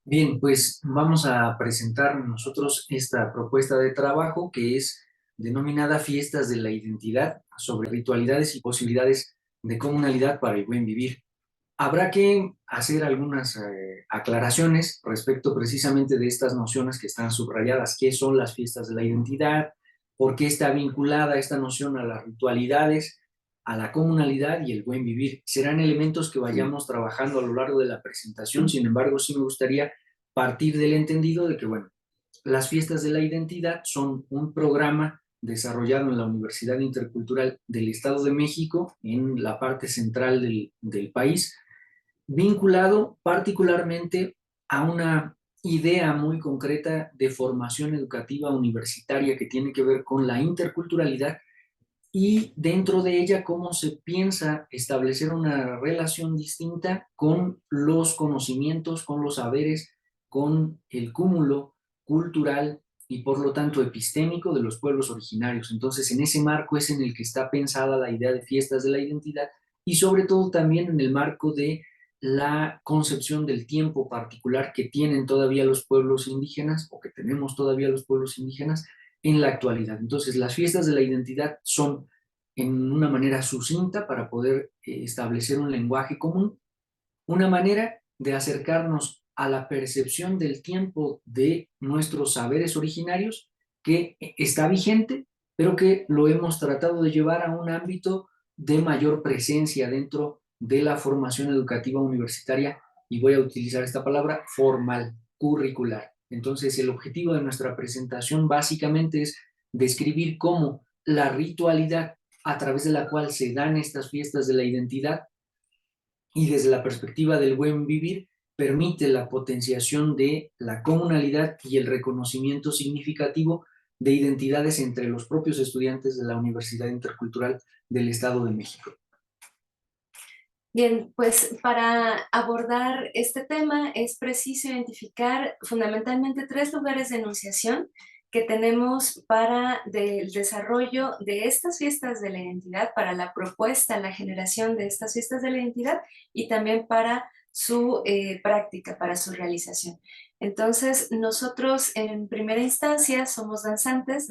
Bien, pues vamos a presentar nosotros esta propuesta de trabajo que es denominada Fiestas de la Identidad sobre ritualidades y posibilidades de comunalidad para el buen vivir. Habrá que hacer algunas aclaraciones respecto precisamente de estas nociones que están subrayadas. ¿Qué son las fiestas de la identidad? ¿Por qué está vinculada esta noción a las ritualidades, a la comunalidad y el buen vivir? Serán elementos que vayamos trabajando a lo largo de la presentación. Sin embargo, sí me gustaría partir del entendido de que, bueno, las fiestas de la identidad son un programa desarrollado en la Universidad Intercultural del Estado de México, en la parte central del país, vinculado particularmente a una idea muy concreta de formación educativa universitaria que tiene que ver con la interculturalidad y dentro de ella cómo se piensa establecer una relación distinta con los conocimientos, con los saberes, con el cúmulo cultural y por lo tanto epistémico de los pueblos originarios. Entonces, en ese marco es en el que está pensada la idea de fiestas de la identidad y sobre todo también en el marco de la concepción del tiempo particular que tienen todavía los pueblos indígenas o que tenemos todavía los pueblos indígenas en la actualidad. Entonces, las fiestas de la identidad son en una manera sucinta para poder establecer un lenguaje común, una manera de acercarnos a la percepción del tiempo de nuestros saberes originarios que está vigente, pero que lo hemos tratado de llevar a un ámbito de mayor presencia dentro de la formación educativa universitaria, y voy a utilizar esta palabra, formal, curricular. Entonces, el objetivo de nuestra presentación básicamente es describir cómo la ritualidad a través de la cual se dan estas fiestas de la identidad y desde la perspectiva del buen vivir permite la potenciación de la comunalidad y el reconocimiento significativo de identidades entre los propios estudiantes de la Universidad Intercultural del Estado de México. Bien, pues para abordar este tema es preciso identificar fundamentalmente tres lugares de enunciación que tenemos para el desarrollo de estas fiestas de la identidad, para la propuesta, la generación de estas fiestas de la identidad y también para su práctica, para su realización. Entonces, nosotros en primera instancia somos danzantes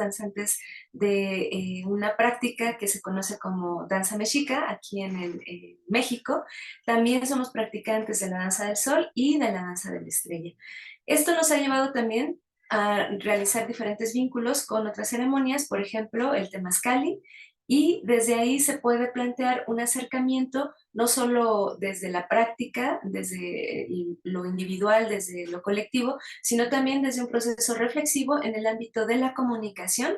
de una práctica que se conoce como danza mexica aquí en México. También somos practicantes de la danza del sol y de la danza de la estrella. Esto nos ha llevado también a realizar diferentes vínculos con otras ceremonias, por ejemplo, el temazcali, y desde ahí se puede plantear un acercamiento no solo desde la práctica, desde lo individual, desde lo colectivo, sino también desde un proceso reflexivo en el ámbito de la comunicación,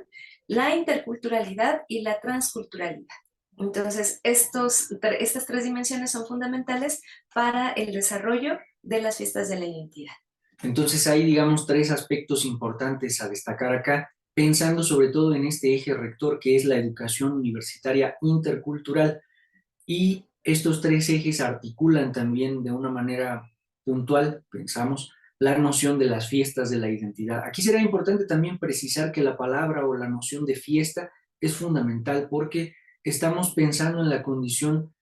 la interculturalidad y la transculturalidad. Entonces, estas tres dimensiones son fundamentales para el desarrollo de las fiestas de la identidad. Entonces hay, digamos, tres aspectos importantes a destacar acá, pensando sobre todo en este eje rector que es la educación universitaria intercultural. Y estos tres ejes articulan también de una manera puntual, pensamos, la noción de las fiestas de la identidad. Aquí será importante también precisar que la palabra o la noción de fiesta es fundamental porque estamos pensando en la condición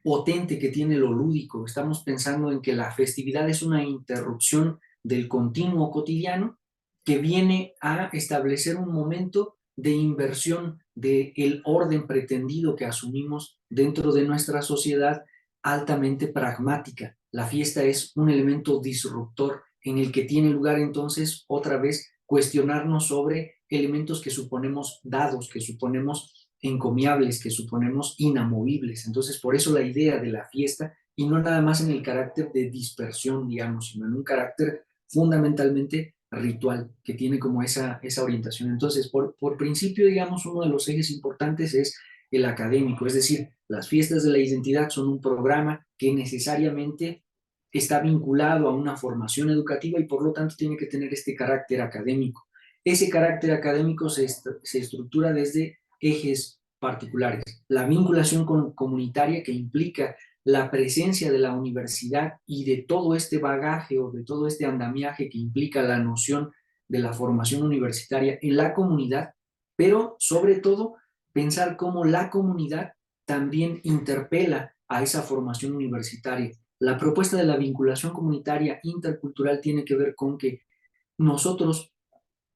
potente que tiene lo lúdico, estamos pensando en que la festividad es una interrupción del continuo cotidiano que viene a establecer un momento de inversión del orden pretendido que asumimos dentro de nuestra sociedad altamente pragmática. La fiesta es un elemento disruptor en el que tiene lugar entonces otra vez cuestionarnos sobre elementos que suponemos dados, que suponemos encomiables, que suponemos inamovibles. Entonces, por eso la idea de la fiesta, y no nada más en el carácter de dispersión, digamos, sino en un carácter fundamentalmente ritual, que tiene como esa orientación. Entonces, por principio, digamos, uno de los ejes importantes es el académico, es decir, las fiestas de la identidad son un programa que necesariamente está vinculado a una formación educativa y por lo tanto tiene que tener este carácter académico. Ese carácter académico se estructura desde ejes particulares. La vinculación comunitaria que implica la presencia de la universidad y de todo este bagaje o de todo este andamiaje que implica la noción de la formación universitaria en la comunidad, pero sobre todo pensar cómo la comunidad también interpela a esa formación universitaria La propuesta de la vinculación comunitaria intercultural tiene que ver con que nosotros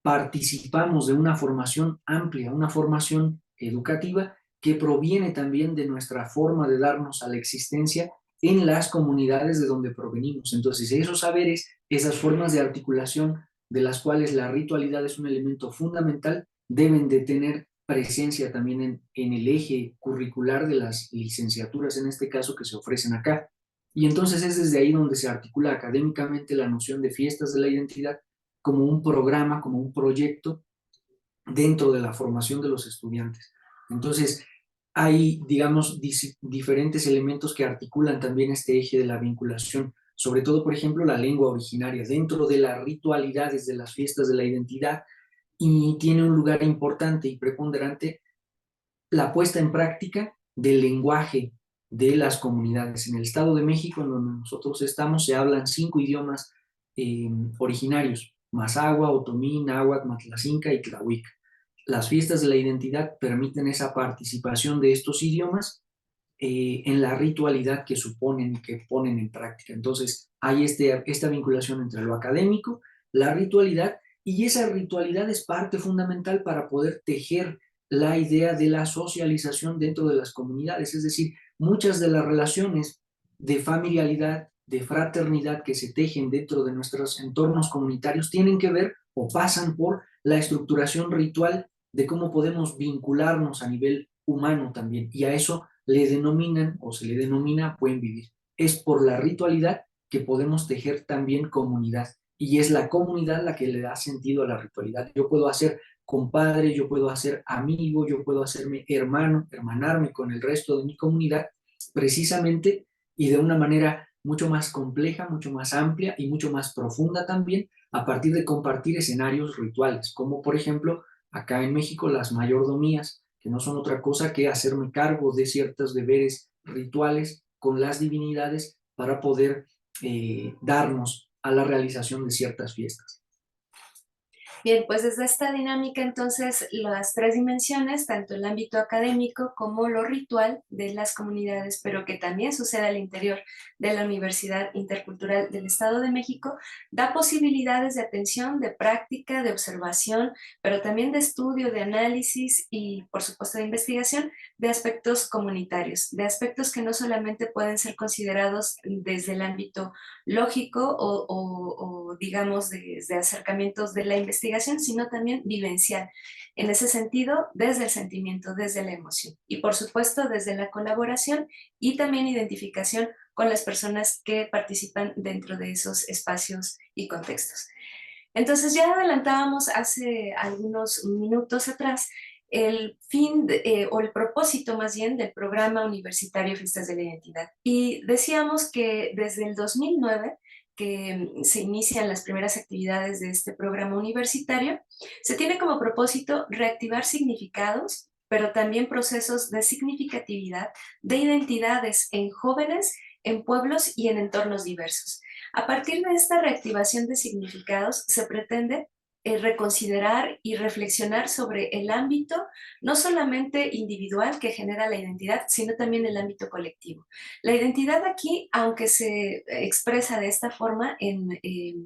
participamos de una formación amplia, una formación educativa que proviene también de nuestra forma de darnos a la existencia en las comunidades de donde provenimos. Entonces, esos saberes, esas formas de articulación de las cuales la ritualidad es un elemento fundamental, deben de tener presencia también en el eje curricular de las licenciaturas, en este caso, que se ofrecen acá. Y entonces es desde ahí donde se articula académicamente la noción de fiestas de la identidad como un programa, como un proyecto dentro de la formación de los estudiantes. Entonces, hay, digamos, diferentes elementos que articulan también este eje de la vinculación, sobre todo, por ejemplo, la lengua originaria, dentro de las ritualidades de las fiestas de la identidad, y tiene un lugar importante y preponderante la puesta en práctica del lenguaje de las comunidades. En el Estado de México, en donde nosotros estamos, se hablan 5 idiomas originarios: Mazahua, Otomí, Náhuatl, Matlacinca y Tlahuic. Las fiestas de la identidad permiten esa participación de estos idiomas en la ritualidad que suponen y que ponen en práctica. Entonces, hay esta vinculación entre lo académico, la ritualidad, y esa ritualidad es parte fundamental para poder tejer la idea de la socialización dentro de las comunidades. Es decir, muchas de las relaciones de familiaridad, de fraternidad que se tejen dentro de nuestros entornos comunitarios tienen que ver o pasan por la estructuración ritual de cómo podemos vincularnos a nivel humano también. Y a eso le denominan o se le denomina buen vivir. Es por la ritualidad que podemos tejer también comunidad. Y es la comunidad la que le da sentido a la ritualidad. Yo puedo hacer compadre, yo puedo hacer amigo, yo puedo hacerme hermano, hermanarme con el resto de mi comunidad, precisamente y de una manera mucho más compleja, mucho más amplia y mucho más profunda también, a partir de compartir escenarios rituales, como por ejemplo acá en México las mayordomías, que no son otra cosa que hacerme cargo de ciertos deberes rituales con las divinidades para poder darnos a la realización de ciertas fiestas. Bien, pues desde esta dinámica, entonces, las tres dimensiones, tanto el ámbito académico como lo ritual de las comunidades, pero que también sucede al interior de la Universidad Intercultural del Estado de México, da posibilidades de atención, de práctica, de observación, pero también de estudio, de análisis y, por supuesto, de investigación de aspectos comunitarios, de aspectos que no solamente pueden ser considerados desde el ámbito lógico o digamos, desde acercamientos de la investigación, sino también vivencial. En ese sentido, desde el sentimiento, desde la emoción y, por supuesto, desde la colaboración y también identificación con las personas que participan dentro de esos espacios y contextos. Entonces, ya adelantábamos hace algunos minutos atrás el fin o el propósito más bien del programa universitario Fiestas de la Identidad. Y decíamos que desde el 2009 que se inician las primeras actividades de este programa universitario, se tiene como propósito reactivar significados, pero también procesos de significatividad de identidades en jóvenes, en pueblos y en entornos diversos. A partir de esta reactivación de significados se pretende reconsiderar y reflexionar sobre el ámbito no solamente individual que genera la identidad, sino también el ámbito colectivo. La identidad aquí, aunque se expresa de esta forma en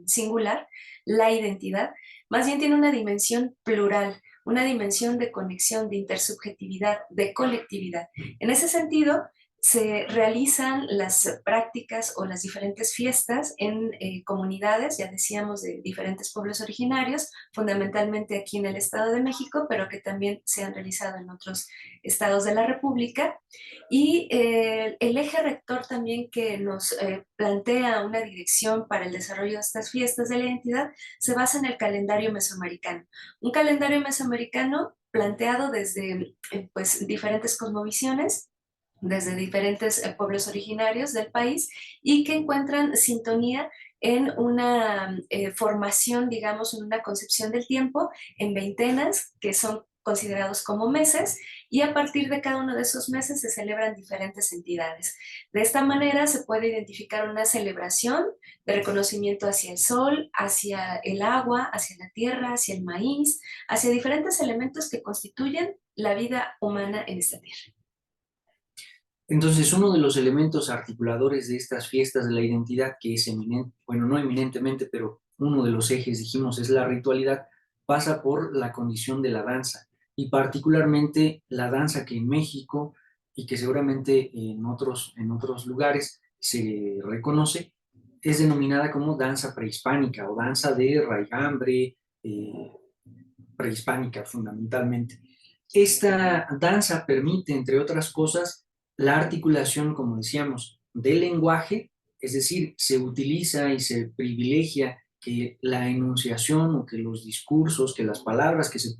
singular, la identidad, más bien tiene una dimensión plural, una dimensión de conexión, de intersubjetividad, de colectividad. En ese sentido, se realizan las prácticas o las diferentes fiestas en comunidades, ya decíamos, de diferentes pueblos originarios, fundamentalmente aquí en el Estado de México, pero que también se han realizado en otros estados de la República. Y el eje rector también que nos plantea una dirección para el desarrollo de estas fiestas de la identidad se basa en el calendario mesoamericano. Un calendario mesoamericano planteado desde pues, diferentes cosmovisiones, desde diferentes pueblos originarios del país y que encuentran sintonía en una formación, digamos, en una concepción del tiempo en veintenas, que son considerados como meses, y a partir de cada uno de esos meses se celebran diferentes entidades. De esta manera se puede identificar una celebración de reconocimiento hacia el sol, hacia el agua, hacia la tierra, hacia el maíz, hacia diferentes elementos que constituyen la vida humana en esta tierra. Entonces, uno de los elementos articuladores de estas fiestas de la identidad, que es eminente, bueno, no eminentemente, pero uno de los ejes, dijimos, es la ritualidad, pasa por la condición de la danza, y particularmente la danza que en México y que seguramente en otros lugares se reconoce, es denominada como danza prehispánica o danza de raigambre, prehispánica fundamentalmente. Esta danza permite, entre otras cosas, la articulación, como decíamos, del lenguaje, es decir, se utiliza y se privilegia que la enunciación o que los discursos, que las palabras que se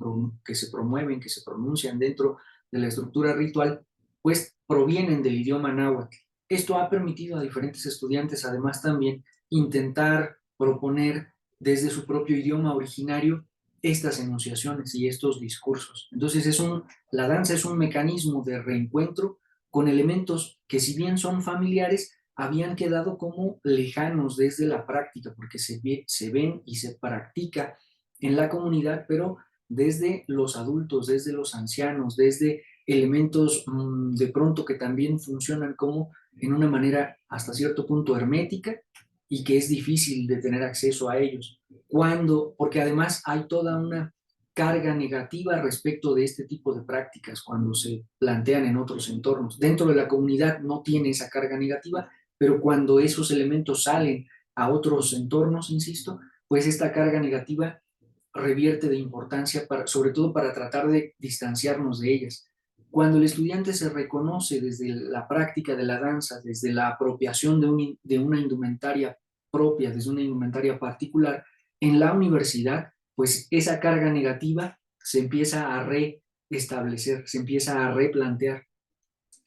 promueven, que se pronuncian dentro de la estructura ritual, pues provienen del idioma náhuatl. Esto ha permitido a diferentes estudiantes, además, también intentar proponer desde su propio idioma originario estas enunciaciones y estos discursos. Entonces la danza es un mecanismo de reencuentro con elementos que, si bien son familiares, habían quedado como lejanos desde la práctica, porque se ven y se practica en la comunidad, pero desde los adultos, desde los ancianos, desde elementos de pronto que también funcionan como en una manera hasta cierto punto hermética y que es difícil de tener acceso a ellos porque además hay toda una carga negativa respecto de este tipo de prácticas cuando se plantean en otros entornos. Dentro de la comunidad no tiene esa carga negativa, pero cuando esos elementos salen a otros entornos, insisto, pues esta carga negativa revierte de importancia, sobre todo para tratar de distanciarnos de ellas. Cuando el estudiante se reconoce desde la práctica de la danza, desde la apropiación de una indumentaria propia, desde una indumentaria particular, en la universidad, pues esa carga negativa se empieza a reestablecer, se empieza a replantear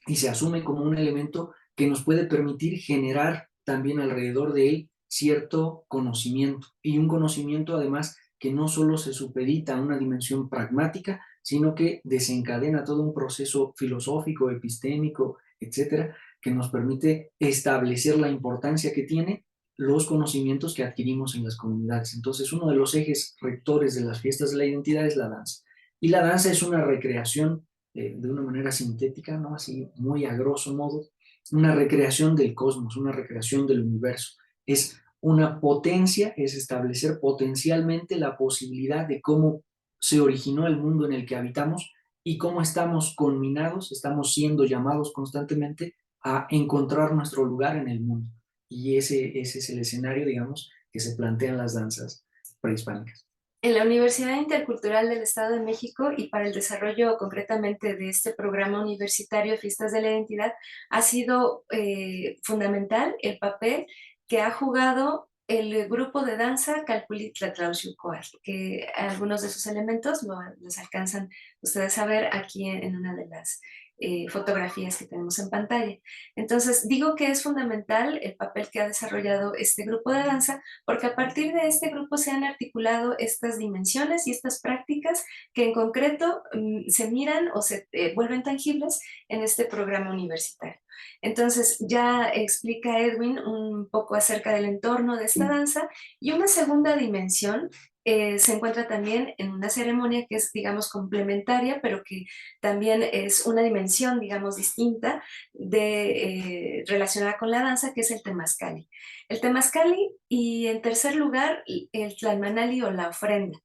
y se asume como un elemento que nos puede permitir generar también alrededor de él cierto conocimiento y un conocimiento además que no solo se supedita a una dimensión pragmática, sino que desencadena todo un proceso filosófico, epistémico, etcétera, que nos permite establecer la importancia que tiene los conocimientos que adquirimos en las comunidades. Entonces, uno de los ejes rectores de las fiestas de la identidad es la danza. Y la danza es una recreación de una manera sintética, ¿no? Así muy a grosso modo, una recreación del cosmos, una recreación del universo. Es una potencia, es establecer potencialmente la posibilidad de cómo se originó el mundo en el que habitamos y cómo estamos conminados, estamos siendo llamados constantemente a encontrar nuestro lugar en el mundo. Y ese es el escenario, digamos, que se plantean las danzas prehispánicas. En la Universidad Intercultural del Estado de México y para el desarrollo concretamente de este programa universitario de Fiestas de la Identidad ha sido fundamental el papel que ha jugado el grupo de danza Calpulitlatlauxucoatl, que algunos de sus elementos los alcanzan ustedes a ver aquí en una de las fotografías que tenemos en pantalla. Entonces, digo que es fundamental el papel que ha desarrollado este grupo de danza porque a partir de este grupo se han articulado estas dimensiones y estas prácticas que en concreto se miran o se vuelven tangibles en este programa universitario. Entonces ya explica Edwin un poco acerca del entorno de esta danza y una segunda dimensión se encuentra también en una ceremonia que es, digamos, complementaria, pero que también es una dimensión, digamos, distinta relacionada con la danza, que es el temazcali. El temazcali y en tercer lugar el tlalmanali o la ofrenda.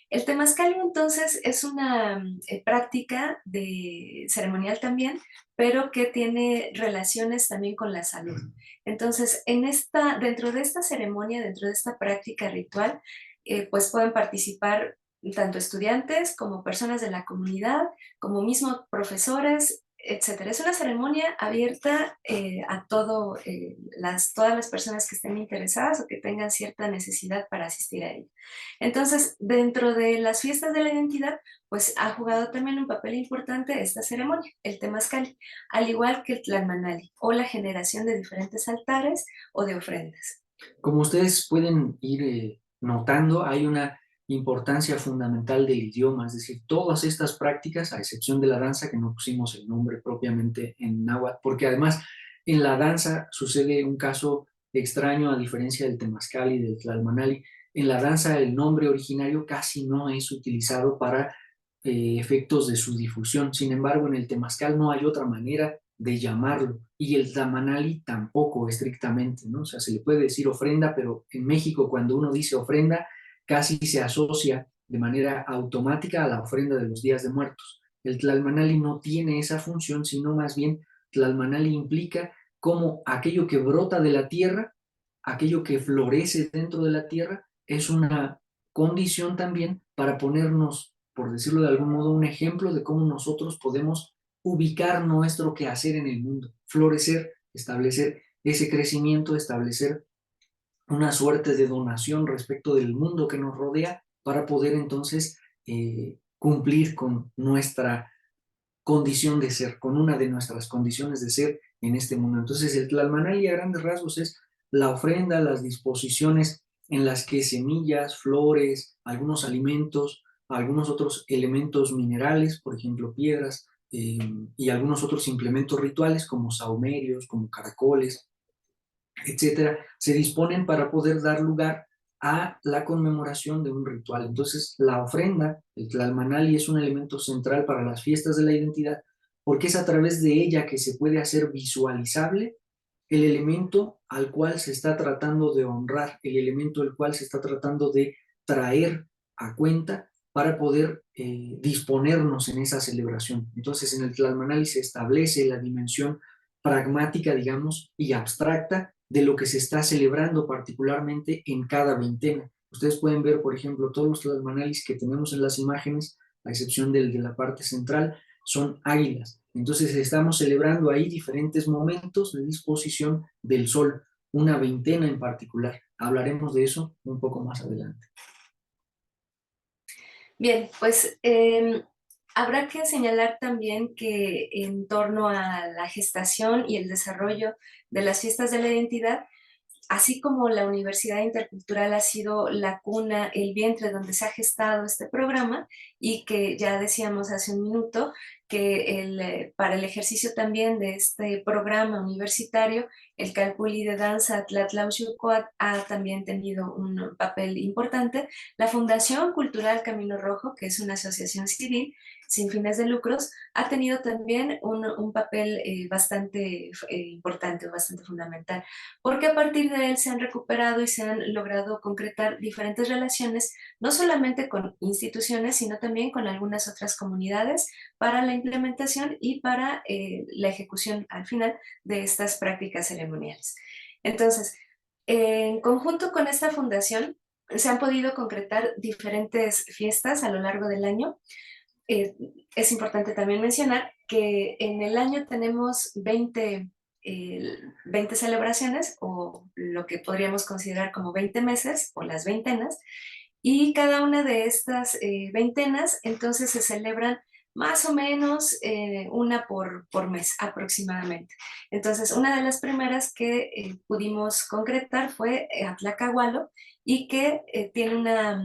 El temazcali entonces es una práctica de ceremonial también, pero que tiene relaciones también con la salud. Entonces, dentro de esta ceremonia, dentro de esta práctica ritual, pues pueden participar tanto estudiantes como personas de la comunidad, como mismos profesores, etcétera. Es una ceremonia abierta a todas las personas que estén interesadas o que tengan cierta necesidad para asistir a ella. Entonces, dentro de las fiestas de la identidad, pues ha jugado también un papel importante esta ceremonia, el temazcali, al igual que el tlalmanali, o la generación de diferentes altares o de ofrendas. Como ustedes pueden ir notando, hay una importancia fundamental del idioma, es decir, todas estas prácticas, a excepción de la danza, que no pusimos el nombre propiamente en náhuatl, porque además en la danza sucede un caso extraño a diferencia del temazcal y del tlalmanali. En la danza el nombre originario casi no es utilizado para efectos de su difusión. Sin embargo, en el temazcal no hay otra manera de llamarlo, y el tamanali tampoco estrictamente, ¿no? O sea, se le puede decir ofrenda, pero en México cuando uno dice ofrenda, casi se asocia de manera automática a la ofrenda de los días de muertos. El tlalmanali no tiene esa función, sino más bien tlalmanali implica como aquello que brota de la tierra, aquello que florece dentro de la tierra, es una condición también para ponernos, por decirlo de algún modo, un ejemplo de cómo nosotros podemos ubicar nuestro quehacer en el mundo, florecer, establecer ese crecimiento, establecer una suerte de donación respecto del mundo que nos rodea para poder entonces cumplir con nuestra condición de ser, con una de nuestras condiciones de ser en este mundo. Entonces el Tlalmanali a grandes rasgos es la ofrenda, las disposiciones en las que semillas, flores, algunos alimentos, algunos otros elementos minerales, por ejemplo piedras, y algunos otros implementos rituales como sahumerios, como caracoles, etcétera, se disponen para poder dar lugar a la conmemoración de un ritual. Entonces, la ofrenda, el tlalmanali, es un elemento central para las fiestas de la identidad, porque es a través de ella que se puede hacer visualizable el elemento al cual se está tratando de honrar, el elemento al cual se está tratando de traer a cuenta para poder disponernos en esa celebración. Entonces, en el tlalmanali se establece la dimensión pragmática, digamos, y abstracta de lo que se está celebrando particularmente en cada veintena. Ustedes pueden ver, por ejemplo, todos los tlalmanalis que tenemos en las imágenes, a excepción del de la parte central, son águilas. Entonces estamos celebrando ahí diferentes momentos de disposición del sol, una veintena en particular. Hablaremos de eso un poco más adelante. Bien, pues habrá que señalar también que en torno a la gestación y el desarrollo de las fiestas de la identidad, así como la Universidad Intercultural ha sido la cuna, el vientre donde se ha gestado este programa, y que ya decíamos hace un minuto que para el ejercicio también de este programa universitario, el Calpulli de Danza Tlatlauxucoat ha también tenido un papel importante. La Fundación Cultural Camino Rojo, que es una asociación civil sin fines de lucros, ha tenido también un papel bastante importante, bastante fundamental, porque a partir de él se han recuperado y se han logrado concretar diferentes relaciones, no solamente con instituciones, sino también con algunas otras comunidades para la implementación y para la ejecución al final de estas prácticas ceremoniales. Entonces, en conjunto con esta fundación, se han podido concretar diferentes fiestas a lo largo del año. Es importante también mencionar que en el año tenemos 20 celebraciones, o lo que podríamos considerar como 20 meses o las veintenas, y cada una de estas veintenas entonces se celebran más o menos una por mes aproximadamente. Entonces, una de las primeras que pudimos concretar fue Atlacahualo, y que tiene una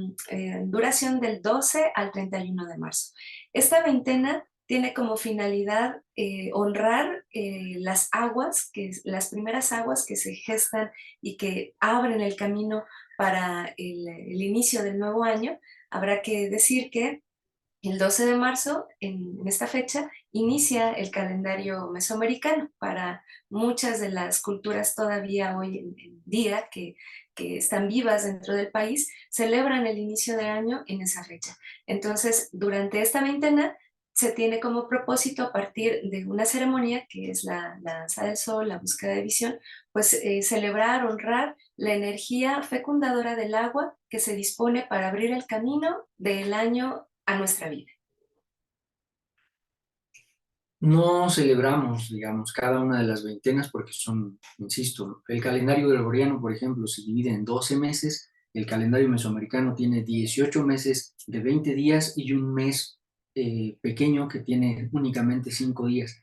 duración del 12 al 31 de marzo. Esta veintena tiene como finalidad honrar las aguas, las primeras aguas que se gestan y que abren el camino para el inicio del nuevo año. Habrá que decir que el 12 de marzo, en esta fecha, inicia el calendario mesoamericano para muchas de las culturas todavía hoy en día que están vivas dentro del país, celebran el inicio de año en esa fecha. Entonces, durante esta veintena, se tiene como propósito, a partir de una ceremonia que es la danza del sol, la búsqueda de visión, pues celebrar, honrar la energía fecundadora del agua que se dispone para abrir el camino del año a nuestra vida. No celebramos, digamos, cada una de las veintenas porque son, insisto, el calendario gregoriano, por ejemplo, se divide en 12 meses, el calendario mesoamericano tiene 18 meses de 20 días y un mes pequeño que tiene únicamente 5 días.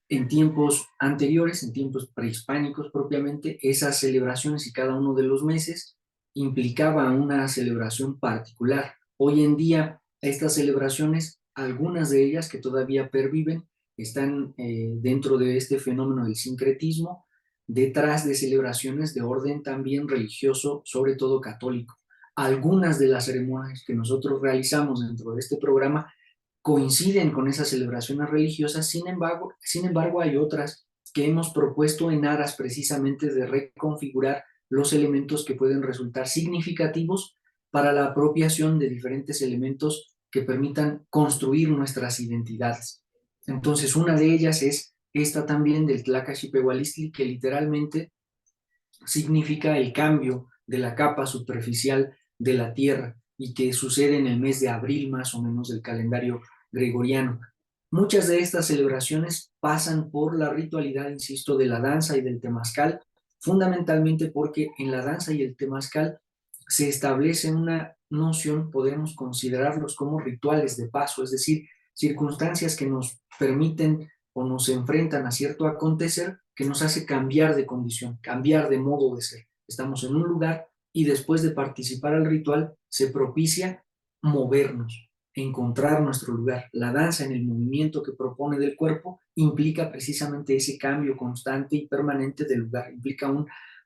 En tiempos anteriores, en tiempos prehispánicos propiamente, esas celebraciones y cada uno de los meses implicaba una celebración particular. Hoy en día, estas celebraciones, algunas de ellas que todavía perviven, están dentro de este fenómeno del sincretismo, detrás de celebraciones de orden también religioso, sobre todo católico. Algunas de las ceremonias que nosotros realizamos dentro de este programa coinciden con esas celebraciones religiosas. Sin embargo, hay otras que hemos propuesto en aras precisamente de reconfigurar los elementos que pueden resultar significativos para la apropiación de diferentes elementos que permitan construir nuestras identidades. Entonces, una de ellas es esta también del Tlacaxipehualistli, que literalmente significa el cambio de la capa superficial de la Tierra y que sucede en el mes de abril más o menos del calendario gregoriano. Muchas de estas celebraciones pasan por la ritualidad, insisto, de la danza y del temazcal, fundamentalmente porque en la danza y el temazcal se establece una noción, podemos considerarlos como rituales de paso, es decir, circunstancias que nos permiten o nos enfrentan a cierto acontecer que nos hace cambiar de condición, cambiar de modo de ser. Estamos en un lugar y después de participar al ritual se propicia movernos, encontrar nuestro lugar. La danza en el movimiento que propone del cuerpo implica precisamente ese cambio constante y permanente del lugar, implica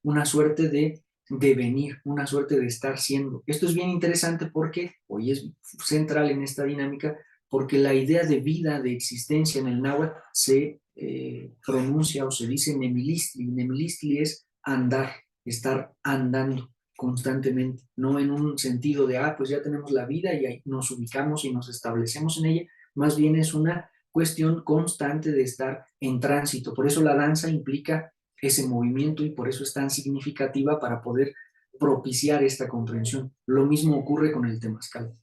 una suerte de devenir, una suerte de estar siendo. Esto es bien interesante porque hoy es central en esta dinámica, porque la idea de vida, de existencia en el náhuatl se pronuncia o se dice nemilistli. Nemilistli es andar, estar andando constantemente, no en un sentido de, pues ya tenemos la vida y ahí nos ubicamos y nos establecemos en ella, más bien es una cuestión constante de estar en tránsito. Por eso la danza implica ese movimiento y por eso es tan significativa para poder propiciar esta comprensión. Lo mismo ocurre con el temazcal.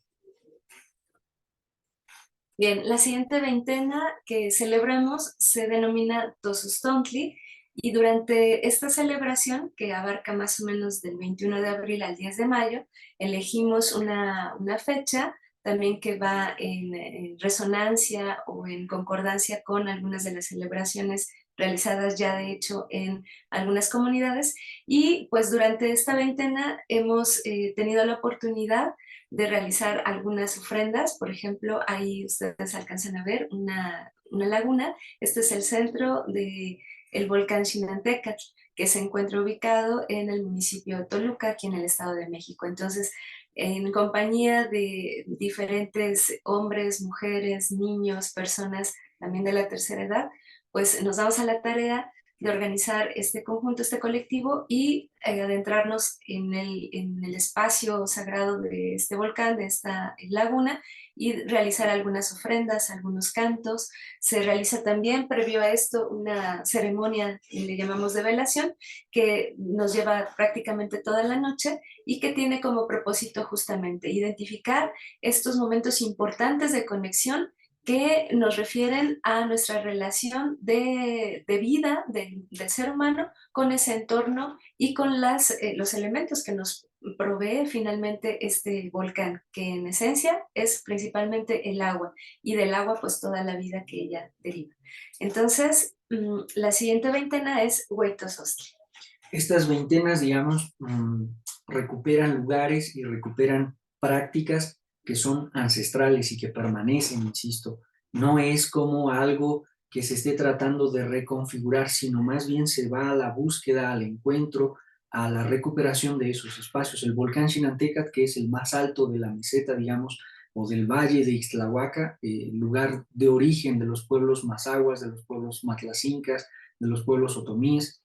Bien, la siguiente veintena que celebramos se denomina Tosostontli y durante esta celebración, que abarca más o menos del 21 de abril al 10 de mayo, elegimos una fecha también que va en resonancia o en concordancia con algunas de las celebraciones realizadas ya de hecho en algunas comunidades y pues durante esta veintena hemos tenido la oportunidad de realizar algunas ofrendas. Por ejemplo, ahí ustedes alcanzan a ver una laguna. Este es el centro del volcán Xinantécatl, que se encuentra ubicado en el municipio de Toluca, aquí en el Estado de México. Entonces, en compañía de diferentes hombres, mujeres, niños, personas también de la tercera edad, pues nos damos a la tarea de organizar este conjunto, este colectivo y adentrarnos en el espacio sagrado de este volcán, de esta laguna y realizar algunas ofrendas, algunos cantos. Se realiza también, previo a esto, una ceremonia, le llamamos de velación, que nos lleva prácticamente toda la noche y que tiene como propósito justamente identificar estos momentos importantes de conexión que nos refieren a nuestra relación de vida del ser humano con ese entorno y con los elementos que nos provee finalmente este volcán, que en esencia es principalmente el agua, y del agua pues toda la vida que ella deriva. Entonces, la siguiente veintena es Huaytosostli. Estas veintenas, digamos, recuperan lugares y recuperan prácticas que son ancestrales y que permanecen, insisto. No es como algo que se esté tratando de reconfigurar, sino más bien se va a la búsqueda, al encuentro, a la recuperación de esos espacios. El volcán Xinantécatl, que es el más alto de la meseta, digamos, o del valle de Ixtlahuaca, lugar de origen de los pueblos mazahuas, de los pueblos matlacincas, de los pueblos otomíes,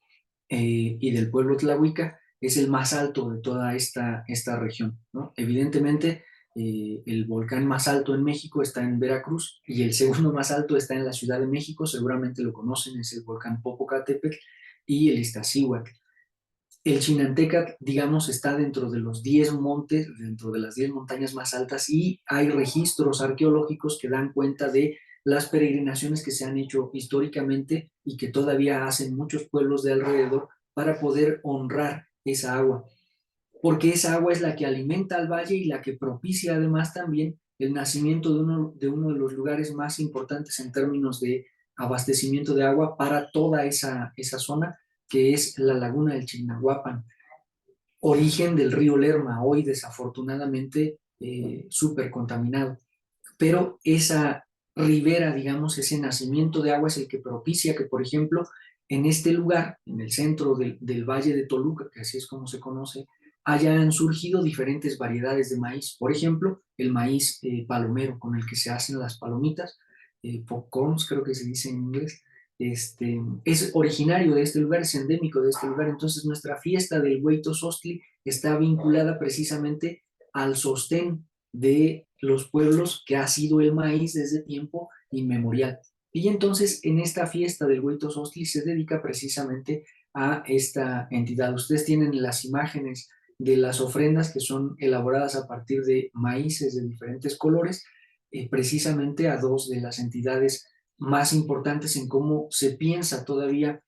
y del pueblo tlahuica, es el más alto de toda esta región, ¿no? Evidentemente, el volcán más alto en México está en Veracruz y el segundo más alto está en la Ciudad de México, seguramente lo conocen, es el volcán Popocatépetl y el Iztaccíhuatl. El Xinantécatl, digamos, está dentro de los 10 montes, dentro de las 10 montañas más altas y hay registros arqueológicos que dan cuenta de las peregrinaciones que se han hecho históricamente y que todavía hacen muchos pueblos de alrededor para poder honrar esa agua, porque esa agua es la que alimenta al valle y la que propicia además también el nacimiento de uno de los lugares más importantes en términos de abastecimiento de agua para toda esa zona, que es la laguna del Chignahuapan, origen del río Lerma, hoy desafortunadamente súper contaminado. Pero esa ribera, digamos, ese nacimiento de agua es el que propicia que, por ejemplo, en este lugar, en el centro del Valle de Toluca, que así es como se conoce, hayan surgido diferentes variedades de maíz. Por ejemplo, el maíz palomero, con el que se hacen las palomitas, popcorns creo que se dice en inglés, es originario de este lugar, es endémico de este lugar. Entonces nuestra fiesta del Hueytosostli está vinculada precisamente al sostén de los pueblos que ha sido el maíz desde tiempo inmemorial. Y entonces en esta fiesta del Hueytosostli se dedica precisamente a esta entidad. Ustedes tienen las imágenes de las ofrendas que son elaboradas a partir de maíces de diferentes colores, precisamente a dos de las entidades más importantes en cómo se piensa todavía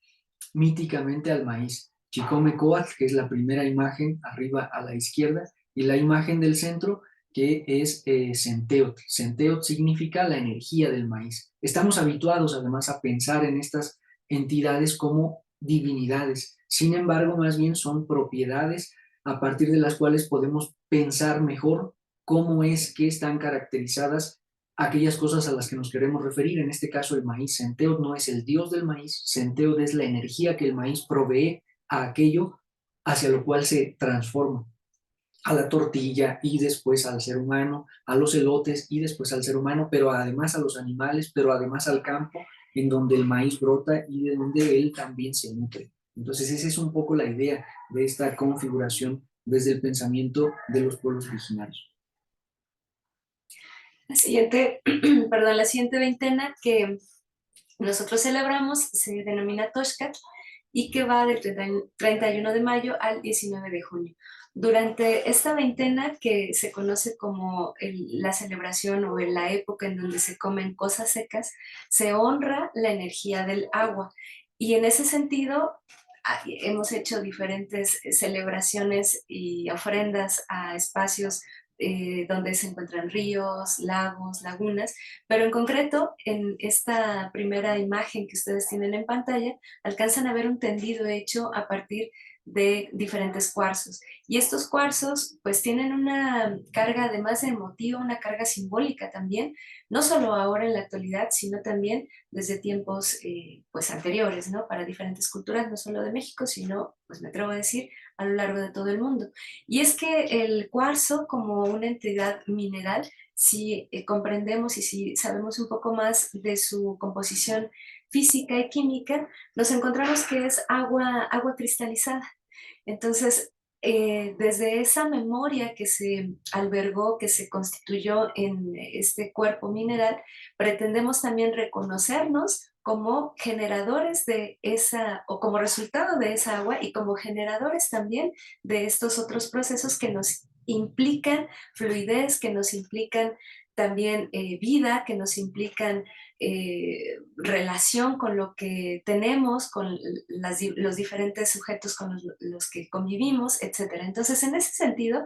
míticamente al maíz. Chicomecoatl, que es la primera imagen arriba a la izquierda, y la imagen del centro, que es Centeotl. Centeotl significa la energía del maíz. Estamos habituados además a pensar en estas entidades como divinidades. Sin embargo, más bien son propiedades a partir de las cuales podemos pensar mejor cómo es que están caracterizadas aquellas cosas a las que nos queremos referir. En este caso, el maíz. Centeot no es el dios del maíz, Centeot es la energía que el maíz provee a aquello hacia lo cual se transforma, a la tortilla y después al ser humano, a los elotes y después al ser humano, pero además a los animales, pero además al campo en donde el maíz brota y de donde él también se nutre. Entonces esa es un poco la idea de esta configuración desde el pensamiento de los pueblos originarios. La siguiente, perdón, la siguiente veintena que nosotros celebramos se denomina Toshkat y que va del 31 de mayo al 19 de junio. Durante esta veintena, que se conoce como la celebración o en la época en donde se comen cosas secas, se honra la energía del agua. Y en ese sentido, hemos hecho diferentes celebraciones y ofrendas a espacios donde se encuentran ríos, lagos, lagunas, pero en concreto en esta primera imagen que ustedes tienen en pantalla alcanzan a ver un tendido hecho a partir de diferentes cuarzos. Y estos cuarzos pues tienen una carga además de emotiva, una carga simbólica también, no solo ahora en la actualidad, sino también desde tiempos pues anteriores, ¿no? Para diferentes culturas, no solo de México, sino, pues me atrevo a decir, a lo largo de todo el mundo. Y es que el cuarzo como una entidad mineral, si comprendemos y si sabemos un poco más de su composición física y química, nos encontramos que es agua cristalizada. Entonces, desde esa memoria que se albergó, que se constituyó en este cuerpo mineral, pretendemos también reconocernos como generadores de esa, o como resultado de esa agua y como generadores también de estos otros procesos que nos implican fluidez, que nos implican también vida, que nos implican relación con lo que tenemos, con los diferentes sujetos con los que convivimos, etcétera. Entonces, en ese sentido,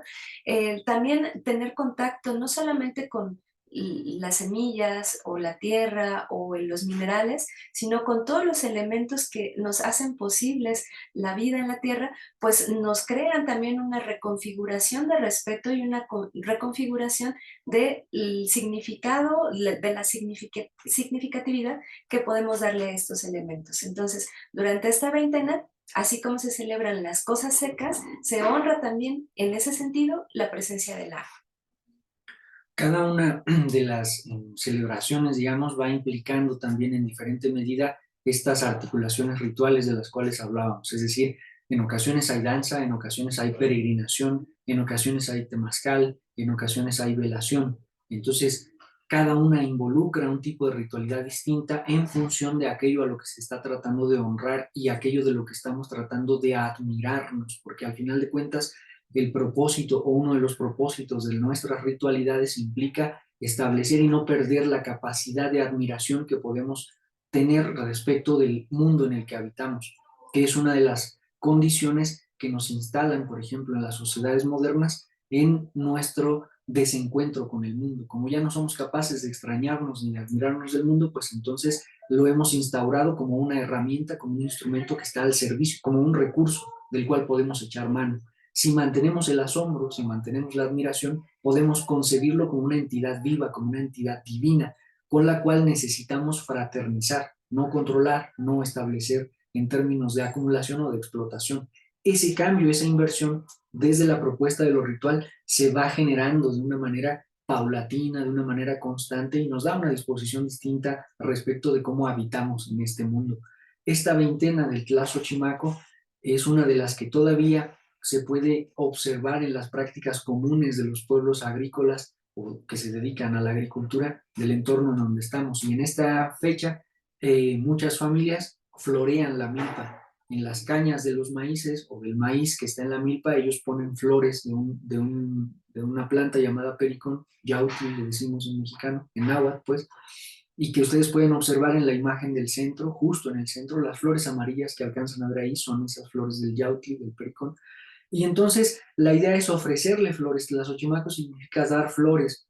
también tener contacto no solamente con las semillas o la tierra o los minerales, sino con todos los elementos que nos hacen posibles la vida en la tierra, pues nos crean también una reconfiguración de respeto y una reconfiguración del significado, de la significatividad que podemos darle a estos elementos. Entonces, durante esta veintena, así como se celebran las cosas secas, se honra también en ese sentido la presencia del agua. Cada una de las celebraciones, digamos, va implicando también en diferente medida estas articulaciones rituales de las cuales hablábamos. Es decir, en ocasiones hay danza, en ocasiones hay peregrinación, en ocasiones hay temazcal, en ocasiones hay velación. Entonces, cada una involucra un tipo de ritualidad distinta en función de aquello a lo que se está tratando de honrar y aquello de lo que estamos tratando de admirarnos, porque al final de cuentas el propósito o uno de los propósitos de nuestras ritualidades implica establecer y no perder la capacidad de admiración que podemos tener respecto del mundo en el que habitamos, que es una de las condiciones que nos instalan, por ejemplo, en las sociedades modernas, en nuestro desencuentro con el mundo. Como ya no somos capaces de extrañarnos ni de admirarnos del mundo, pues entonces lo hemos instaurado como una herramienta, como un instrumento que está al servicio, como un recurso del cual podemos echar mano. Si mantenemos el asombro, si mantenemos la admiración, podemos concebirlo como una entidad viva, como una entidad divina, con la cual necesitamos fraternizar, no controlar, no establecer en términos de acumulación o de explotación. ese cambio, esa inversión desde la propuesta de lo ritual se va generando de una manera paulatina, de una manera constante y nos da una disposición distinta respecto de cómo habitamos en este mundo. Esta veintena del Tlazochimaco es una de las que todavía se puede observar en las prácticas comunes de los pueblos agrícolas o que se dedican a la agricultura del entorno en donde estamos. Y en esta fecha, muchas familias florean la milpa. En las cañas de los maíces o del maíz que está en la milpa, ellos ponen flores de una planta llamada pericón, yautli, le decimos en mexicano, en náhuatl, pues, y que ustedes pueden observar en la imagen del centro, justo en el centro, las flores amarillas que alcanzan a ver ahí son esas flores del yautli, del pericón. Y entonces la idea es ofrecerle flores. Tlazochimaco significa dar flores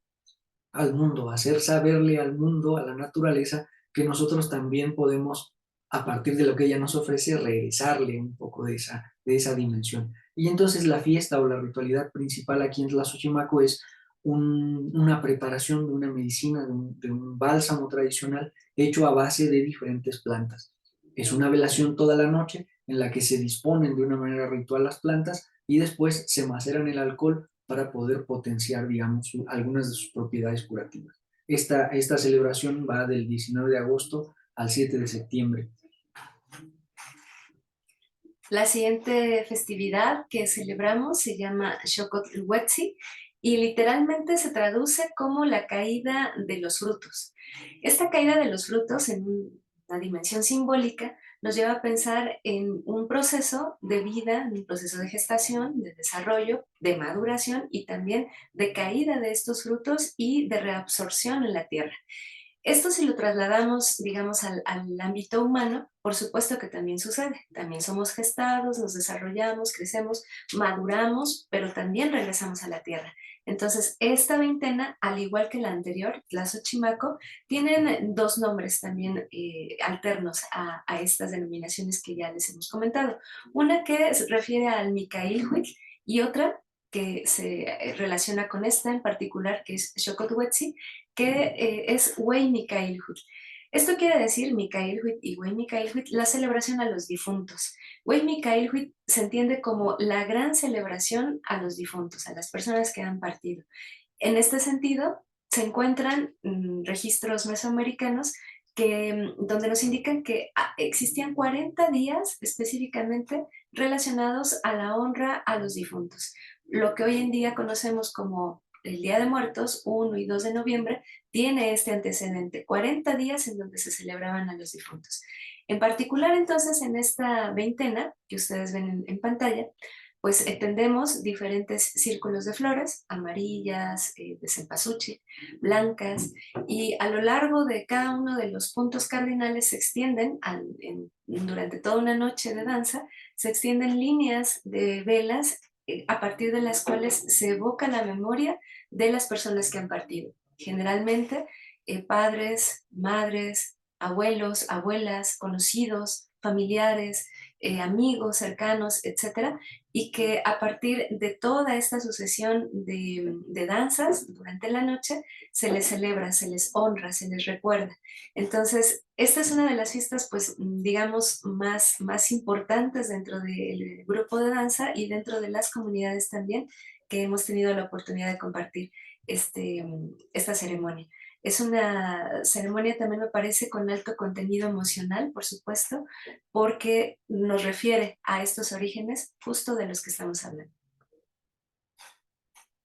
al mundo, hacer saberle al mundo, a la naturaleza, que nosotros también podemos, a partir de lo que ella nos ofrece, regresarle un poco de esa dimensión. Y entonces la fiesta o la ritualidad principal aquí en Tlazochimaco es una preparación de una medicina, de un bálsamo tradicional hecho a base de diferentes plantas. Es una velación toda la noche en la que se disponen de una manera ritual las plantas y después se maceran el alcohol para poder potenciar, digamos, algunas de sus propiedades curativas. Esta celebración va del 19 de agosto al 7 de septiembre. La siguiente festividad que celebramos se llama Xocotl y literalmente se traduce como la caída de los frutos. Esta caída de los frutos en una dimensión simbólica nos lleva a pensar en un proceso de vida, un proceso de gestación, de desarrollo, de maduración y también de caída de estos frutos y de reabsorción en la tierra. Esto si lo trasladamos, digamos, al ámbito humano, por supuesto que también sucede. También somos gestados, nos desarrollamos, crecemos, maduramos, pero también regresamos a la tierra. Entonces, esta veintena, al igual que la anterior, Tlazochimaco, tienen dos nombres también alternos a estas denominaciones que ya les hemos comentado. Una que se refiere al Micailhuitl y otra que se relaciona con esta en particular, que es Xocotl, que es Huey Micailhuitl. Esto quiere decir, Micailhuitl y Huey Micailhuitl, la celebración a los difuntos. Huey Micailhuitl se entiende como la gran celebración a los difuntos, a las personas que han partido. En este sentido, se encuentran registros mesoamericanos donde nos indican que existían 40 días específicamente relacionados a la honra a los difuntos. Lo que hoy en día conocemos como el Día de Muertos, 1 y 2 de noviembre, tiene este antecedente, 40 días en donde se celebraban a los difuntos. En particular, entonces, en esta veintena que ustedes ven en pantalla, pues tendemos diferentes círculos de flores, amarillas, de cempasúchil, blancas, y a lo largo de cada uno de los puntos cardinales se extienden, durante toda una noche de danza, se extienden líneas de velas a partir de las cuales se evoca la memoria de las personas que han partido. Generalmente, padres, madres, abuelos, abuelas, conocidos, familiares, amigos cercanos, etcétera, y que a partir de toda esta sucesión de danzas durante la noche se les celebra, se les honra, se les recuerda. Entonces, esta es una de las fiestas, pues, digamos, más importantes dentro del grupo de danza y dentro de las comunidades también que hemos tenido la oportunidad de compartir esta ceremonia. Es una ceremonia también me parece con alto contenido emocional, por supuesto, porque nos refiere a estos orígenes justo de los que estamos hablando.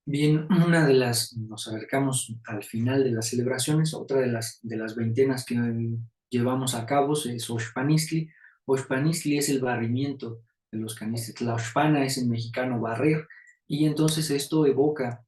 Bien, nos acercamos al final de las celebraciones, otra de las veintenas que llevamos a cabo es Oxpanistli. Oxpanistli es el barrimiento de los canistes. La Oxpana es en mexicano barrer, y entonces esto evoca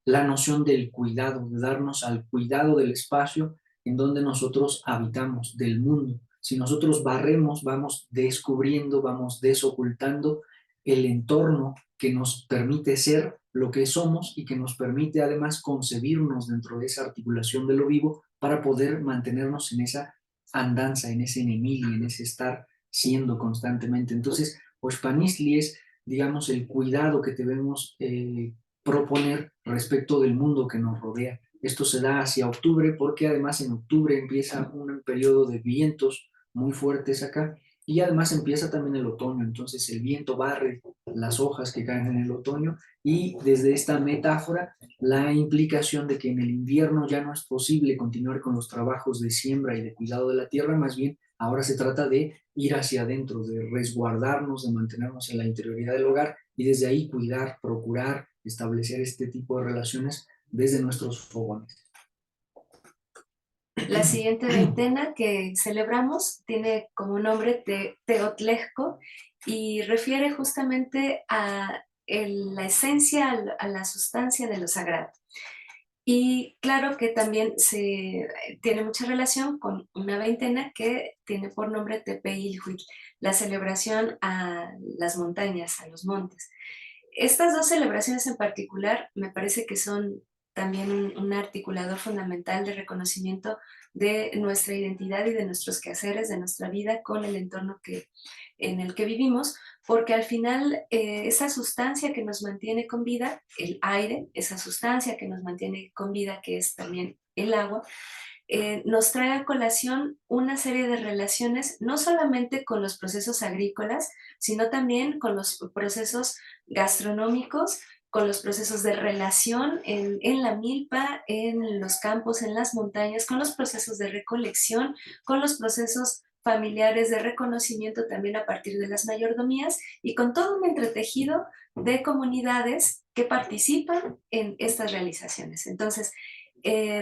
la noción del cuidado, de darnos al cuidado del espacio en donde nosotros habitamos, del mundo. Si nosotros barremos, vamos descubriendo, vamos desocultando el entorno que nos permite ser lo que somos y que nos permite además concebirnos dentro de esa articulación de lo vivo para poder mantenernos en esa andanza, en ese enemigo, en ese estar siendo constantemente. Entonces, Oxpanistli es, digamos, el cuidado que debemos proponer respecto del mundo que nos rodea. Esto se da hacia octubre porque además en octubre empieza un periodo de vientos muy fuertes acá Y además empieza también el otoño, entonces el viento barre las hojas que caen en el otoño y desde esta metáfora la implicación de que en el invierno ya no es posible continuar con los trabajos de siembra y de cuidado de la tierra, más bien ahora se trata de ir hacia adentro, de resguardarnos, de mantenernos en la interioridad del hogar y desde ahí cuidar, procurar, establecer este tipo de relaciones desde nuestros fogones. La siguiente veintena que celebramos tiene como nombre Teotlejco y refiere justamente a la esencia, a la sustancia de lo sagrado. Y claro que también tiene mucha relación con una veintena que tiene por nombre Tepeilhuitl, la celebración a las montañas, a los montes. Estas dos celebraciones en particular me parece que son también un articulador fundamental de reconocimiento de nuestra identidad y de nuestros quehaceres, de nuestra vida con el entorno en el que vivimos, porque al final esa sustancia que nos mantiene con vida, el aire, esa sustancia que nos mantiene con vida, que es también el agua, nos trae a colación una serie de relaciones, no solamente con los procesos agrícolas, sino también con los procesos gastronómicos, con los procesos de relación en la milpa, en los campos, en las montañas, con los procesos de recolección, con los procesos familiares de reconocimiento también a partir de las mayordomías y con todo un entretejido de comunidades que participan en estas realizaciones. Entonces,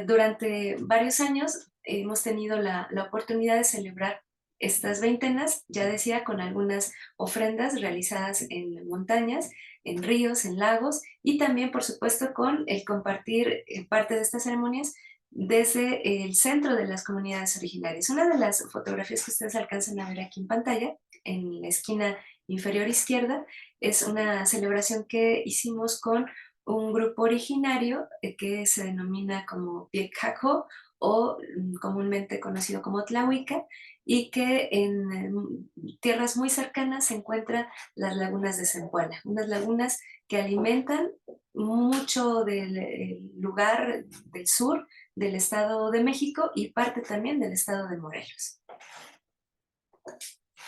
durante varios años hemos tenido la oportunidad de celebrar estas veintenas, ya decía, con algunas ofrendas realizadas en montañas, en ríos, en lagos y también, por supuesto, con el compartir parte de estas ceremonias desde el centro de las comunidades originarias. Una de las fotografías que ustedes alcanzan a ver aquí en pantalla, en la esquina inferior izquierda, es una celebración que hicimos con un grupo originario que se denomina como Piekhaco o comúnmente conocido como Tlahuica y que en tierras muy cercanas se encuentran las lagunas de Zempoala, unas lagunas que alimentan mucho del lugar del sur del Estado de México y parte también del Estado de Morelos.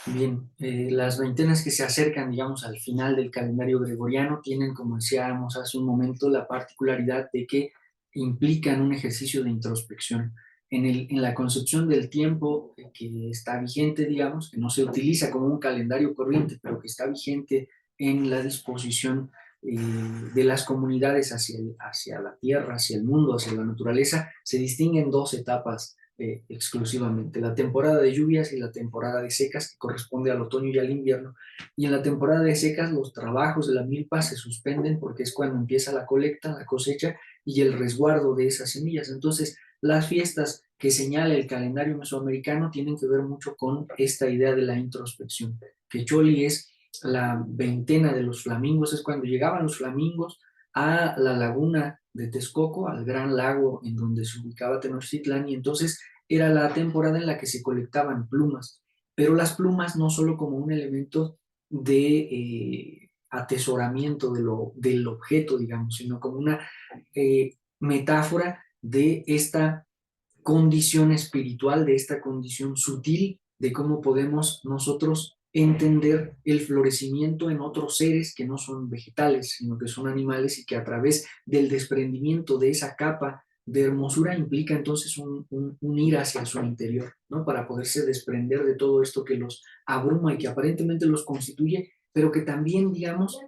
Bien, las veintenas que se acercan, digamos, al final del calendario gregoriano tienen, como decíamos hace un momento, la particularidad de que implican un ejercicio de introspección. En la concepción del tiempo que está vigente, digamos, que no se utiliza como un calendario corriente, pero que está vigente en la disposición de las comunidades hacia la tierra, hacia el mundo, hacia la naturaleza, se distinguen dos etapas exclusivamente, la temporada de lluvias y la temporada de secas, que corresponde al otoño y al invierno. Y en la temporada de secas los trabajos de la milpa se suspenden porque es cuando empieza la colecta, la cosecha y el resguardo de esas semillas. Entonces, las fiestas que señala el calendario mesoamericano tienen que ver mucho con esta idea de la introspección. Que Choli es la veintena de los flamingos, es cuando llegaban los flamingos a la laguna de Texcoco, al gran lago en donde se ubicaba Tenochtitlán, y entonces era la temporada en la que se colectaban plumas, pero las plumas no solo como un elemento de atesoramiento del objeto, digamos, sino como una metáfora de esta condición espiritual, de esta condición sutil, de cómo podemos nosotros entender el florecimiento en otros seres que no son vegetales, sino que son animales y que a través del desprendimiento de esa capa de hermosura implica entonces un ir hacia su interior, ¿no? Para poderse desprender de todo esto que los abruma y que aparentemente los constituye, pero que también, digamos,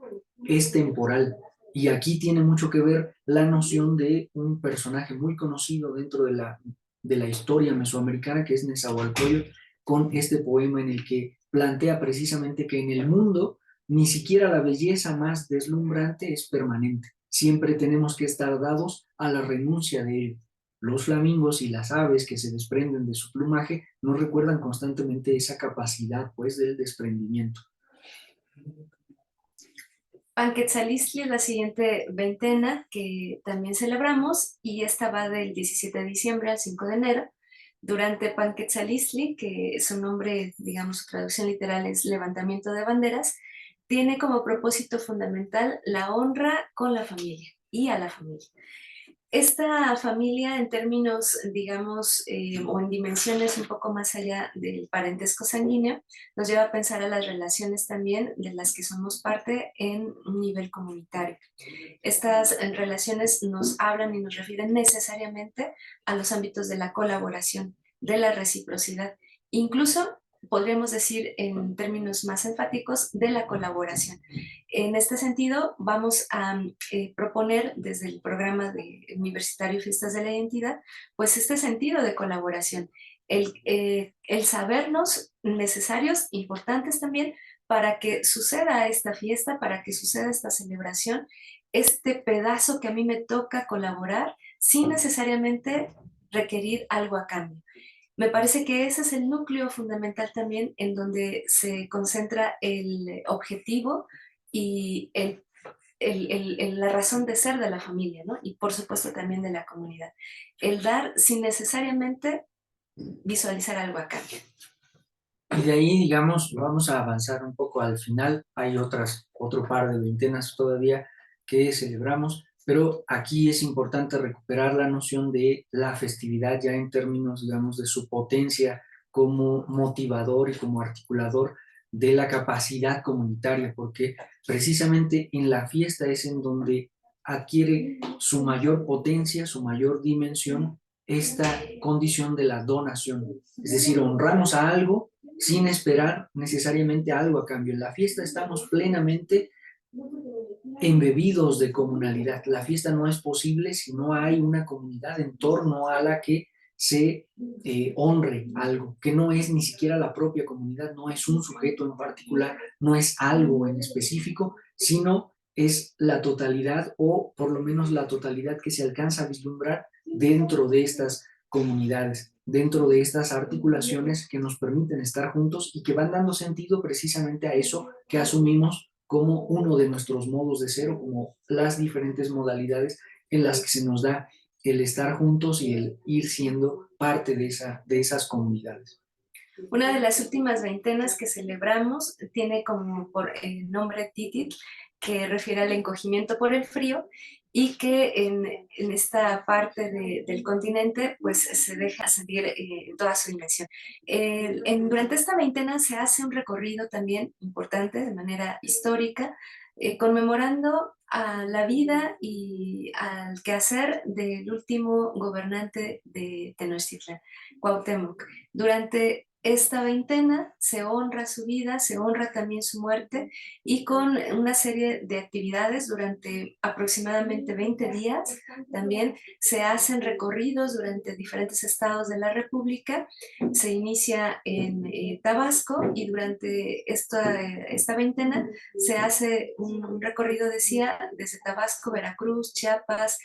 es temporal. Y aquí tiene mucho que ver la noción de un personaje muy conocido dentro de la historia mesoamericana, que es Nezahualcóyotl, con este poema en el que plantea precisamente que en el mundo ni siquiera la belleza más deslumbrante es permanente. Siempre tenemos que estar dados a la renuncia de él. Los flamingos y las aves que se desprenden de su plumaje nos recuerdan constantemente esa capacidad, pues, del desprendimiento. Panquetzalistli es la siguiente veintena que también celebramos y esta va del 17 de diciembre al 5 de enero. Durante Panquetzalistli, que su nombre, digamos, su traducción literal es levantamiento de banderas, tiene como propósito fundamental la honra con la familia y a la familia. Esta familia en términos, digamos, o en dimensiones un poco más allá del parentesco sanguíneo, nos lleva a pensar a las relaciones también de las que somos parte en un nivel comunitario. Estas relaciones nos hablan y nos refieren necesariamente a los ámbitos de la colaboración, de la reciprocidad, incluso podríamos decir en términos más enfáticos de la colaboración. En este sentido, vamos a proponer desde el programa de Universitario Fiestas de la Identidad, pues este sentido de colaboración, el sabernos necesarios, importantes también, para que suceda esta fiesta, para que suceda esta celebración, este pedazo que a mí me toca colaborar sin necesariamente requerir algo a cambio. Me parece que ese es el núcleo fundamental también en donde se concentra el objetivo y la razón de ser de la familia, ¿no? Y por supuesto también de la comunidad. El dar sin necesariamente visualizar algo a cambio. Y de ahí, digamos, vamos a avanzar un poco al final. Hay otro par de veintenas todavía que celebramos, pero aquí es importante recuperar la noción de la festividad ya en términos, digamos, de su potencia como motivador y como articulador de la capacidad comunitaria, porque precisamente en la fiesta es en donde adquiere su mayor potencia, su mayor dimensión, esta condición de la donación. Es decir, honramos a algo sin esperar necesariamente algo a cambio. En la fiesta estamos plenamente embebidos de comunalidad. La fiesta no es posible si no hay una comunidad en torno a la que se honre algo, que no es ni siquiera la propia comunidad, no es un sujeto en particular, no es algo en específico, sino es la totalidad o por lo menos la totalidad que se alcanza a vislumbrar dentro de estas comunidades, dentro de estas articulaciones que nos permiten estar juntos y que van dando sentido precisamente a eso que asumimos como uno de nuestros modos de ser o como las diferentes modalidades en las que se nos da el estar juntos y el ir siendo parte de esas comunidades. Una de las últimas veintenas que celebramos tiene como por nombre Titit, que refiere al encogimiento por el frío y que en esta parte del continente pues se deja sentir toda su dimensión. Durante esta veintena se hace un recorrido también importante de manera histórica, conmemorando a la vida y al quehacer del último gobernante de Tenochtitlan, Cuauhtémoc. Durante esta veintena se honra su vida, se honra también su muerte y con una serie de actividades durante aproximadamente 20 días también se hacen recorridos durante diferentes estados de la República. Se inicia en Tabasco y durante esta veintena se hace un recorrido, decía, desde Tabasco, Veracruz, Chiapas,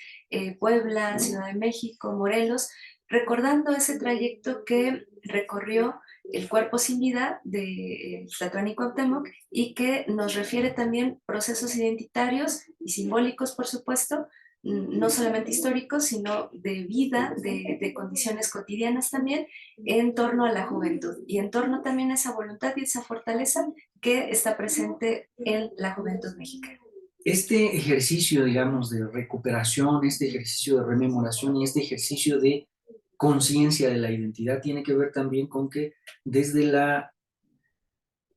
Puebla, Ciudad de México, Morelos, recordando ese trayecto que recorrió el cuerpo sin vida de Tlatoani Cuauhtémoc y que nos refiere también procesos identitarios y simbólicos, por supuesto, no solamente históricos, sino de vida, de condiciones cotidianas también, en torno a la juventud y en torno también a esa voluntad y esa fortaleza que está presente en la juventud mexicana. Este ejercicio, digamos, de recuperación, este ejercicio de rememoración y este ejercicio de conciencia de la identidad tiene que ver también con que desde la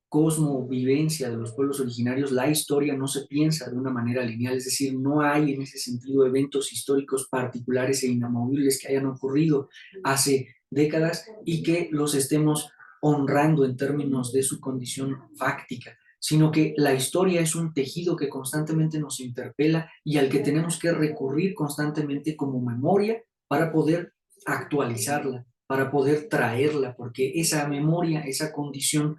cosmovivencia de los pueblos originarios, la historia no se piensa de una manera lineal, es decir, no hay en ese sentido eventos históricos particulares e inamovibles que hayan ocurrido hace décadas y que los estemos honrando en términos de su condición fáctica, sino que la historia es un tejido que constantemente nos interpela y al que tenemos que recurrir constantemente como memoria para poder actualizarla, para poder traerla, porque esa memoria, esa condición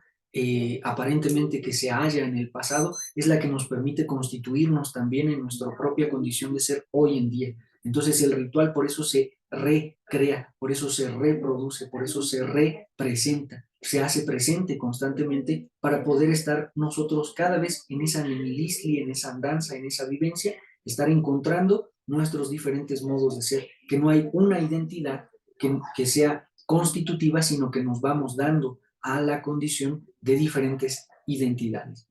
aparentemente que se halla en el pasado, es la que nos permite constituirnos también en nuestra propia condición de ser hoy en día. Entonces el ritual por eso se recrea, por eso se reproduce, por eso se representa, se hace presente constantemente para poder estar nosotros cada vez en esa nemilistli, en esa andanza, en esa vivencia, estar encontrando nuestros diferentes modos de ser, que no hay una identidad que sea constitutiva, sino que nos vamos dando a la condición de diferentes identidades.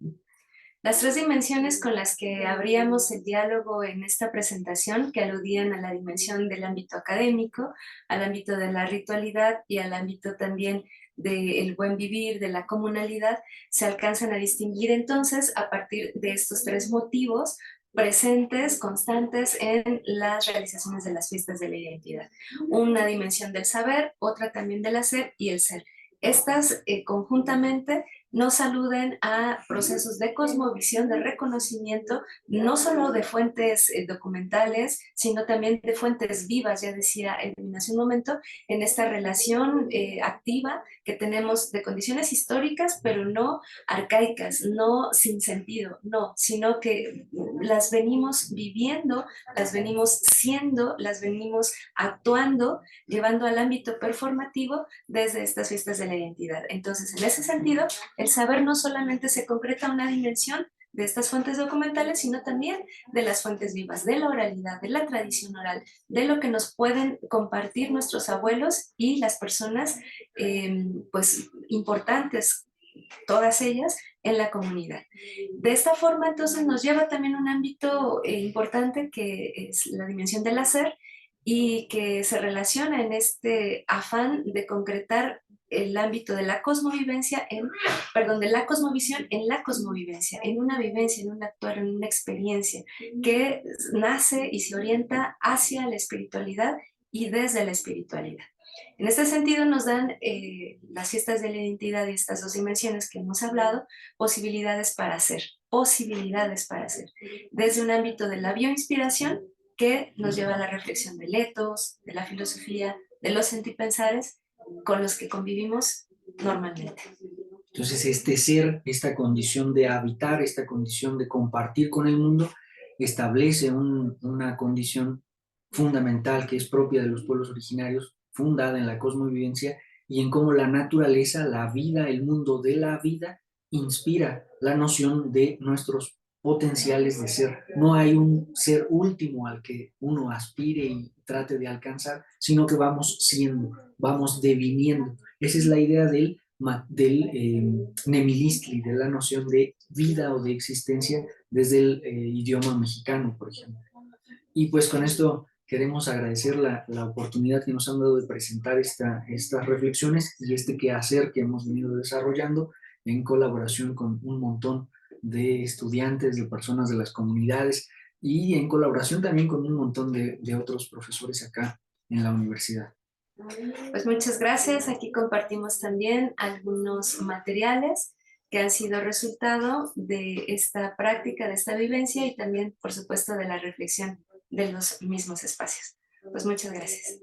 Las tres dimensiones con las que abríamos el diálogo en esta presentación, que aludían a la dimensión del ámbito académico, al ámbito de la ritualidad y al ámbito también del buen vivir, de la comunalidad, se alcanzan a distinguir entonces a partir de estos tres motivos presentes, constantes en las realizaciones de las fiestas de la identidad. Una dimensión del saber, otra también del hacer y el ser. Estas conjuntamente nos aluden a procesos de cosmovisión, de reconocimiento, no solo de fuentes documentales, sino también de fuentes vivas, ya decía Edwin hace un momento, en esta relación activa que tenemos de condiciones históricas, pero no arcaicas, no sin sentido, no, sino que las venimos viviendo, las venimos siendo, las venimos actuando, llevando al ámbito performativo desde estas fiestas de la identidad. Entonces, en ese sentido, el saber no solamente se concreta en una dimensión de estas fuentes documentales, sino también de las fuentes vivas, de la oralidad, de la tradición oral, de lo que nos pueden compartir nuestros abuelos y las personas pues importantes, todas ellas, en la comunidad. De esta forma, entonces, nos lleva también a un ámbito importante que es la dimensión del hacer y que se relaciona en este afán de concretar el ámbito de la cosmovivencia perdón, de la cosmovisión en la cosmovivencia, en una vivencia, en un actuar, en una experiencia que nace y se orienta hacia la espiritualidad y desde la espiritualidad. En este sentido nos dan las fiestas de la identidad y estas dos dimensiones que hemos hablado, posibilidades para hacer, desde un ámbito de la bioinspiración que nos lleva a la reflexión del ethos, de la filosofía, de los sentipensares con los que convivimos normalmente. Entonces, este ser, esta condición de habitar, esta condición de compartir con el mundo, establece una condición fundamental que es propia de los pueblos originarios, fundada en la cosmovivencia y en cómo la naturaleza, la vida, el mundo de la vida, inspira la noción de nuestros potenciales de ser. No hay un ser último al que uno aspire y trate de alcanzar, sino que vamos siendo, vamos deviniendo. Esa es la idea del Nemilistli, de la noción de vida o de existencia desde el idioma mexicano, por ejemplo. Y pues con esto queremos agradecer la oportunidad que nos han dado de presentar estas reflexiones y este quehacer que hemos venido desarrollando en colaboración con un montón de estudiantes, de personas de las comunidades y en colaboración también con un montón de otros profesores acá en la universidad. Pues muchas gracias. Aquí compartimos también algunos materiales que han sido resultado de esta práctica, de esta vivencia y también, por supuesto, de la reflexión de los mismos espacios. Pues muchas gracias.